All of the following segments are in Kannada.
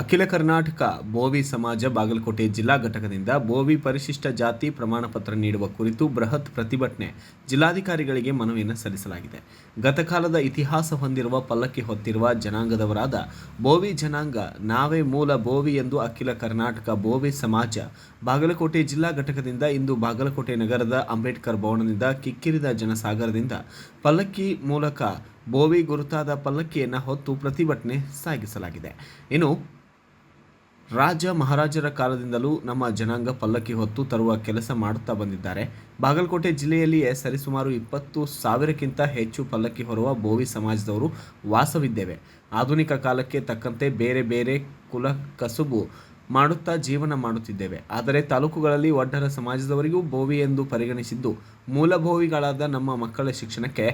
ಅಖಿಲ ಕರ್ನಾಟಕ ಬೋವಿ ಸಮಾಜ ಬಾಗಲಕೋಟೆ ಜಿಲ್ಲಾ ಘಟಕದಿಂದ ಬೋವಿ ಪರಿಶಿಷ್ಟ ಜಾತಿ ಪ್ರಮಾಣ ಪತ್ರ ನೀಡುವ ಕುರಿತು ಬೃಹತ್ ಪ್ರತಿಭಟನೆ ಜಿಲ್ಲಾಧಿಕಾರಿಗಳಿಗೆ ಮನವಿಯನ್ನು ಸಲ್ಲಿಸಲಾಗಿದೆ. ಗತಕಾಲದ ಇತಿಹಾಸ ಹೊಂದಿರುವ ಪಲ್ಲಕ್ಕಿ ಹೊತ್ತಿರುವ ಜನಾಂಗದವರಾದ ಬೋವಿ ಜನಾಂಗ ನಾವೇ ಮೂಲ ಬೋವಿ ಎಂದು ಅಖಿಲ ಕರ್ನಾಟಕ ಬೋವಿ ಸಮಾಜ ಬಾಗಲಕೋಟೆ ಜಿಲ್ಲಾ ಘಟಕದಿಂದ ಇಂದು ಬಾಗಲಕೋಟೆ ನಗರದ ಅಂಬೇಡ್ಕರ್ ಭವನದಿಂದ ಕಿಕ್ಕಿರಿದ ಜನಸಾಗರದಿಂದ ಪಲ್ಲಕ್ಕಿ ಮೂಲಕ ಬೋವಿ ಗುರುತಾದ ಪಲ್ಲಕ್ಕಿಯನ್ನು ಹೊತ್ತು ಪ್ರತಿಭಟನೆ ಸಾಗಿಸಲಾಗಿದೆ. ಇನ್ನು ರಾಜ ಮಹಾರಾಜರ ಕಾಲದಿಂದಲೂ ನಮ್ಮ ಜನಾಂಗ ಪಲ್ಲಕ್ಕಿ ಹೊತ್ತು ತರುವ ಕೆಲಸ ಮಾಡುತ್ತಾ ಬಂದಿದ್ದಾರೆ. ಬಾಗಲಕೋಟೆ ಜಿಲ್ಲೆಯಲ್ಲಿಯೇ ಸರಿಸುಮಾರು 20,000ಕ್ಕಿಂತ ಹೆಚ್ಚು ಪಲ್ಲಕ್ಕಿ ಹೊರುವ ಬೋವಿ ಸಮಾಜದವರು ವಾಸವಿದ್ದೇವೆ. ಆಧುನಿಕ ಕಾಲಕ್ಕೆ ತಕ್ಕಂತೆ ಬೇರೆ ಬೇರೆ ಕುಲ ಕಸುಬು ಮಾಡುತ್ತಾ ಜೀವನ ಮಾಡುತ್ತಿದ್ದೇವೆ. ಆದರೆ ತಾಲೂಕುಗಳಲ್ಲಿ ಒಡ್ಡರ ಸಮಾಜದವರಿಗೂ ಬೋವಿ ಎಂದು ಪರಿಗಣಿಸಿದ್ದು ಮೂಲ ಬೋವಿಗಳಾದ ನಮ್ಮ ಮಕ್ಕಳ ಶಿಕ್ಷಣಕ್ಕೆ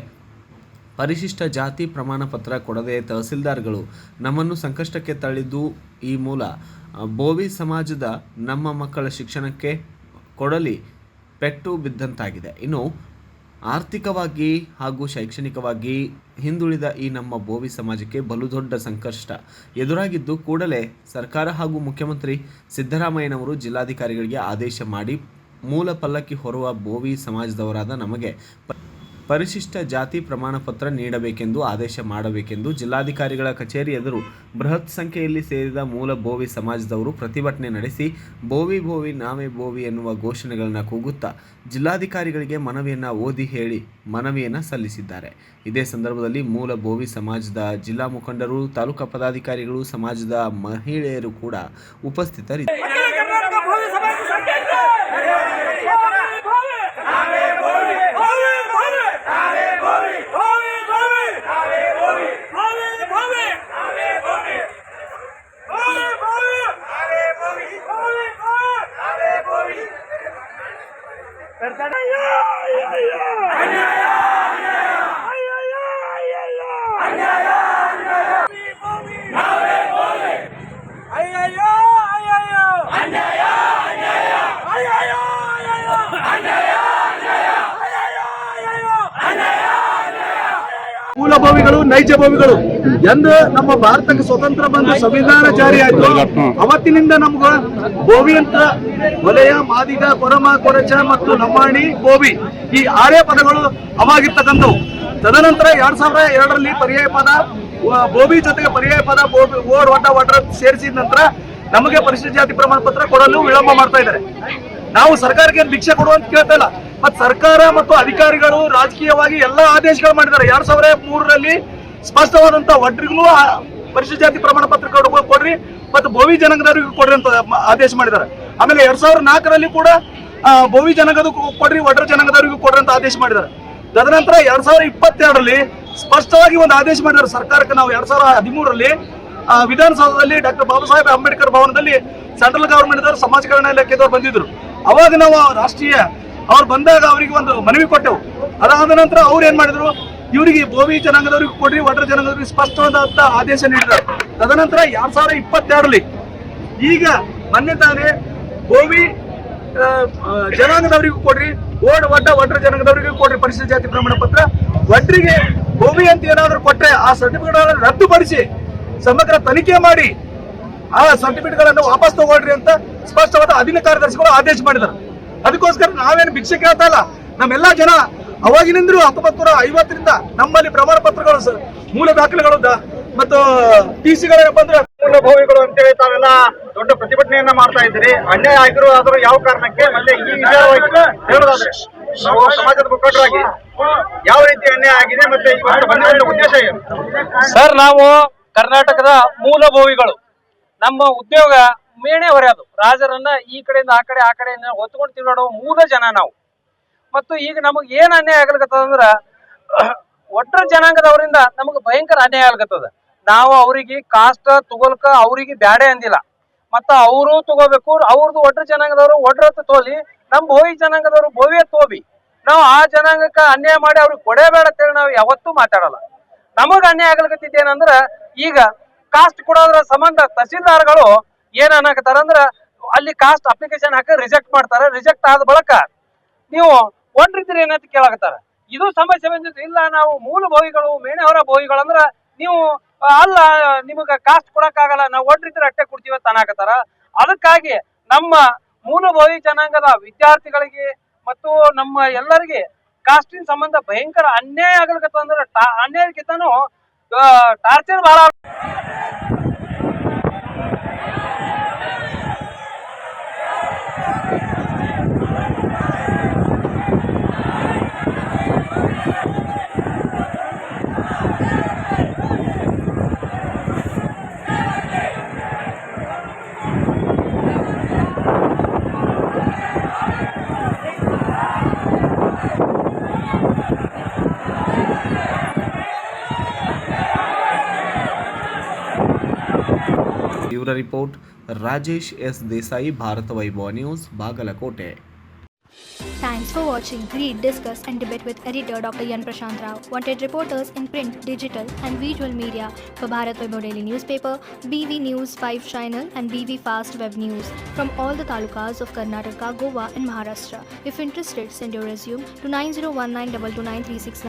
ಪರಿಶಿಷ್ಟ ಜಾತಿ ಪ್ರಮಾಣ ಪತ್ರ ಕೊಡದೆ ತಹಸೀಲ್ದಾರ್ಗಳು ನಮ್ಮನ್ನು ಸಂಕಷ್ಟಕ್ಕೆ ತಳ್ಳಿದ್ದು ಈ ಮೂಲ ಬೋವಿ ಸಮಾಜದ ನಮ್ಮ ಮಕ್ಕಳ ಶಿಕ್ಷಣಕ್ಕೆ ಕೊಡಲಿ ಪೆಟ್ಟು ಬಿದ್ದಂತಾಗಿದೆ. ಇನ್ನು ಆರ್ಥಿಕವಾಗಿ ಹಾಗೂ ಶೈಕ್ಷಣಿಕವಾಗಿ ಹಿಂದುಳಿದ ಈ ನಮ್ಮ ಬೋವಿ ಸಮಾಜಕ್ಕೆ ಬಲು ದೊಡ್ಡ ಸಂಕಷ್ಟ ಎದುರಾಗಿದ್ದು ಕೂಡಲೇ ಸರ್ಕಾರ ಹಾಗೂ ಮುಖ್ಯಮಂತ್ರಿ ಸಿದ್ದರಾಮಯ್ಯನವರು ಜಿಲ್ಲಾಧಿಕಾರಿಗಳಿಗೆ ಆದೇಶ ಮಾಡಿ ಮೂಲ ಪಲ್ಲಕ್ಕಿ ಹೊರುವ ಬೋವಿ ಸಮಾಜದವರಾದ ನಮಗೆ ಪರಿಶಿಷ್ಟ ಜಾತಿ ಪ್ರಮಾಣ ಪತ್ರ ನೀಡಬೇಕೆಂದು ಆದೇಶ ಮಾಡಬೇಕೆಂದು ಜಿಲ್ಲಾಧಿಕಾರಿಗಳ ಕಚೇರಿ ಎದುರು ಬೃಹತ್ ಸಂಖ್ಯೆಯಲ್ಲಿ ಸೇರಿದ ಮೂಲ ಬೋವಿ ಸಮಾಜದವರು ಪ್ರತಿಭಟನೆ ನಡೆಸಿ ಬೋವಿ ಬೋವಿ ನಾವೇ ಬೋವಿ ಎನ್ನುವ ಘೋಷಣೆಗಳನ್ನು ಕೂಗುತ್ತಾ ಜಿಲ್ಲಾಧಿಕಾರಿಗಳಿಗೆ ಮನವಿಯನ್ನು ಓದಿ ಹೇಳಿ ಮನವಿಯನ್ನು ಸಲ್ಲಿಸಿದ್ದಾರೆ. ಇದೇ ಸಂದರ್ಭದಲ್ಲಿ ಮೂಲ ಬೋವಿ ಸಮಾಜದ ಜಿಲ್ಲಾ ಮುಖಂಡರು, ತಾಲೂಕಾ ಪದಾಧಿಕಾರಿಗಳು, ಸಮಾಜದ ಮಹಿಳೆಯರು ಕೂಡ ಉಪಸ್ಥಿತರಿದ್ದರು. ಮೂಲ ಬೋವಿಗಳು, ನೈಜ ಬೋವಿಗಳು ಎಂದು ನಮ್ಮ ಭಾರತಕ್ಕೆ ಸ್ವತಂತ್ರ ಬಂದು ಸಂವಿಧಾನ ಜಾರಿ ಆಯ್ತು. ಅವತ್ತಿನಿಂದ ನಮ್ಗ ಬೋವಿ ಅಂತ ವಲಯ, ಮಾದಿಗ, ಕೊರಮ, ಕೊರಚ ಮತ್ತು ಲಂಬಾಣಿ, ಬೋವಿ ಈ 6 ಪದಗಳು ಅವಾಗಿರ್ತಕ್ಕಂಥವು. ತದನಂತರ 2002ರಲ್ಲಿ ಪರ್ಯಾಯ ಪದ ಬೋವಿ ಜೊತೆಗೆ ಪರ್ಯಾಯ ಪದ ಓಡ್ ಒಡ್ಡ ಒಡ್ರ ಸೇರಿಸಿದ ನಂತರ ನಮಗೆ ಪರಿಶಿಷ್ಟ ಜಾತಿ ಪ್ರಮಾಣ ಪತ್ರ ಕೊಡಲು ವಿಳಂಬ ಮಾಡ್ತಾ ಇದ್ದಾರೆ. ನಾವು ಸರ್ಕಾರಕ್ಕೆ ಭಿಕ್ಷೆ ಕೊಡುವಂತ ಕೇಳ್ತಾ ಇಲ್ಲ. ಮತ್ತು ಸರ್ಕಾರ ಮತ್ತು ಅಧಿಕಾರಿಗಳು ರಾಜಕೀಯವಾಗಿ ಎಲ್ಲಾ ಆದೇಶಗಳು ಮಾಡಿದ್ದಾರೆ. 2003ರಲ್ಲಿ ಸ್ಪಷ್ಟವಾದಂತ ಒಡ್ರಿಗೂ ಪರಿಶಿಷ್ಟ ಜಾತಿ ಪ್ರಮಾಣ ಪತ್ರ ಕೊಡ್ರಿ ಮತ್ತು ಬೋವಿ ಜನಾಂಗದವರಿಗೂ ಕೊಡ್ರಿ ಅಂತ ಆದೇಶ ಮಾಡಿದ್ದಾರೆ. ಆಮೇಲೆ 2004ರಲ್ಲಿ ಕೂಡ ಬೋವಿ ಜನಾಂಗದ ಕೊಡ್ರಿ, ಒಡ್ರ ಜನಾಂಗದವರಿಗೂ ಕೊಡ್ರಿ ಅಂತ ಆದೇಶ ಮಾಡಿದ್ದಾರೆ. ತದನಂತರ 2022ರಲ್ಲಿ ಸ್ಪಷ್ಟವಾಗಿ ಒಂದು ಆದೇಶ ಮಾಡಿದ್ದಾರೆ ಸರ್ಕಾರಕ್ಕೆ. ನಾವು 2013ರಲ್ಲಿ ವಿಧಾನಸೌಧದಲ್ಲಿ ಡಾಕ್ಟರ್ ಬಾಬಾ ಸಾಹೇಬ್ ಅಂಬೇಡ್ಕರ್ ಭವನದಲ್ಲಿ ಸೆಂಟ್ರಲ್ ಗವರ್ಮೆಂಟ್ ದವರು ಸಮಾಜ ಕಲ್ಯಾಣ ಇಲಾಖೆದವ್ರು ಬಂದಿದ್ರು. ಅವಾಗ ನಾವು ರಾಷ್ಟ್ರೀಯ ಅವ್ರು ಬಂದಾಗ ಅವರಿಗೆ ಒಂದು ಮನವಿ ಕೊಟ್ಟೆವು. ಅದಾದ ನಂತರ ಅವ್ರು ಏನ್ ಮಾಡಿದ್ರು, ಇವರಿಗೆ ಬೋವಿ ಜನಾಂಗದವ್ರಿಗೆ ಕೊಡ್ರಿ, ಒಡ್ರ ಜನಾಂಗದವ್ರಿಗೆ ಸ್ಪಷ್ಟವಾದಂತ ಆದೇಶ ನೀಡಿದ್ದಾರೆ. ತದನಂತರ 2022ರಲ್ಲಿ ಈಗ ಮೊನ್ನೆ ತಾನೇ ಬೋವಿ ಜನಾಂಗದವರಿಗೂ ಕೊಡ್ರಿ, ಒಡ್ರ ಜನಾಂಗದವರಿಗೂ ಕೊಡ್ರಿ ಪರಿಶಿಷ್ಟ ಜಾತಿ ಪ್ರಮಾಣ ಪತ್ರ. ಒಡ್ರಿಗೆ ಬೋವಿ ಅಂತ ಏನಾದ್ರು ಕೊಟ್ರೆ ಆ ಸರ್ಟಿಫಿಕೇಟ್ ರದ್ದುಪಡಿಸಿ ಸಮಗ್ರ ತನಿಖೆ ಮಾಡಿ ಆ ಸರ್ಟಿಫಿಕೇಟ್ ಗಳನ್ನು ವಾಪಸ್ ತಗೊಳ್ರಿ ಅಂತ ಸ್ಪಷ್ಟವಾದ ಅಧೀನ ಕಾರ್ಯದರ್ಶಿಗಳು ಆದೇಶ ಮಾಡಿದ್ದಾರೆ. ಅದಕ್ಕೋಸ್ಕರ ನಾವೇನು ಭಿಕ್ಷೆ ಕೇಳ್ತಾ ಇಲ್ಲ. ನಮ್ಮೆಲ್ಲಾ ಜನ ಅವಾಗಿನಿಂದಲೂ 1950ರಿಂದ ನಮ್ಮಲ್ಲಿ ಪ್ರಮಾಣ ಪತ್ರಗಳು, ಮೂಲ ದಾಖಲೆಗಳು ಮತ್ತು ಟಿಸಿಗಳ ಬಂದ್ರೆ ಮೂಲ ಭೋವಿಗಳು ಅಂತೇಳಿ ತಾವೆಲ್ಲ ದೊಡ್ಡ ಪ್ರತಿಭಟನೆಯನ್ನ ಮಾಡ್ತಾ ಇದ್ದೀರಿ. ಅನ್ಯಾಯ ಆಗಿರೋ ಆದ್ರೂ ಯಾವ ಕಾರಣಕ್ಕೆ, ಮತ್ತೆ ಈ ವಿಚಾರವಾಗಿ ಹೇಳೋದಾದ್ರೆ ನಾವು ಸಮಾಜದ ಮುಖಂಡರಾಗಿ ಯಾವ ರೀತಿ ಅನ್ಯಾಯ ಆಗಿದೆ ಮತ್ತೆ ಇವತ್ತು ಬಂದಿರೋ ಉದ್ದೇಶ ಏನು? ಸರ್, ನಾವು ಕರ್ನಾಟಕದ ಮೂಲ ಭೋವಿಗಳು. ನಮ್ಮ ಉದ್ಯೋಗ ಮೇಣೆ ಹೊರೆಯೋದು, ರಾಜರನ್ನ ಈ ಕಡೆಯಿಂದ ಆ ಕಡೆಯಿಂದ ಹೊತ್ಕೊಂಡು ತಿರುಗಾಡುವ ಮೂಲ ಜನ ನಾವು. ಮತ್ತು ಈಗ ನಮಗ್ ಏನ್ ಅನ್ಯಾಯ ಆಗ್ಲಿಕತ್ತದಂದ್ರ ಒಟ್ರ ಜನಾಂಗದವರಿಂದ ನಮಗ್ ಭಯಂಕರ ಅನ್ಯಾಯ ಆಗ್ಲಿಕತ್ತದ. ನಾವು ಅವ್ರಿಗೆ ಕಾಷ್ಟ ತಗೊಲ್ಕ ಅವ್ರಿಗೆ ಬ್ಯಾಡೆ ಅಂದಿಲ್ಲ, ಮತ್ತ ಅವರು ತಗೋಬೇಕು. ಅವ್ರದ್ದು ಒಟ್ರ ಜನಾಂಗದವರು ಒಡ್ರ ತೋಲಿ, ನಮ್ ಬೋವಿ ಜನಾಂಗದವರು ಬೋವಿಯ ತೋಬಿ. ನಾವು ಆ ಜನಾಂಗಕ್ಕ ಅನ್ಯಾಯ ಮಾಡಿ ಅವ್ರಿಗೆ ಕೊಡಬೇಡ ಅಂತೇಳಿ ನಾವು ಯಾವತ್ತೂ ಮಾತಾಡಲ್ಲ. ನಮಗ್ ಅನ್ಯಾಯ ಆಗ್ಲಿಕತ್ತಿದ್ದೇನಂದ್ರ ಈಗ ಕಾಸ್ಟ್ ಕೊಡೋದ್ರ ಸಂಬಂಧ ತಹಸೀಲ್ದಾರ್ಗಳು ಏನ್ ಅನ್ನಕತ್ತಾರ ಅಂದ್ರ ಅಲ್ಲಿ ಕಾಸ್ಟ್ ಅಪ್ಲಿಕೇಶನ್ ಹಾಕಿ ರಿಜೆಕ್ಟ್ ಮಾಡ್ತಾರ. ರಿಜೆಕ್ಟ್ ಆದ ಬಳಕ ನೀವು ಒಡ್ರಿದ್ರಿ ಏನಂತ ಕೇಳಾಕತ್ತಾರ. ಇದು ಸಮಸ್ಯೆ ಬಂದಿತ್ತು. ಇಲ್ಲ, ನಾವು ಮೂಲ ಬೋವಿಗಳು, ಮೇಣೆ ಹೊರ ಬೋವಿಗಳಂದ್ರ ನೀವು ಅಲ್ಲ ನಿಮಗ ಕಾಸ್ಟ್ ಕೊಡಕ್ಕಾಗಲ್ಲ, ನಾವು ಒಡ್ರಿದ್ರೆ ಅಟ್ಟೆ ಕೊಡ್ತೀವಿ ಅಂತ ಅನ್ನಾಕತ್ತಾರ. ಅದಕ್ಕಾಗಿ ನಮ್ಮ ಮೂಲಭೂವಿ ಜನಾಂಗದ ವಿದ್ಯಾರ್ಥಿಗಳಿಗೆ ಮತ್ತು ನಮ್ಮ ಎಲ್ಲರಿಗೆ ಕಾಸ್ಟಿನ ಸಂಬಂಧ ಭಯಂಕರ ಅನ್ಯಾಯ ಆಗ್ಲಿಕತ್ತಂದ್ರ ಅನ್ಯಾಯಕ್ಕಿಂತನೂ ಟಾರ್ಚರ್ ಬಹಳ. Bureau report Rajesh S Desai, Bharat Vaibhav news, Bagalkote. Thanks for watching. Read, discuss and debate with editor Dr. Yan Prashant Rao. Wanted reporters in print, digital and visual media for Bharat Vaibhav Daily Newspaper, BV News 5 Channel and BV Fast Web News from all the talukas of Karnataka, Goa and Maharashtra. If interested, send your resume to 9019229369.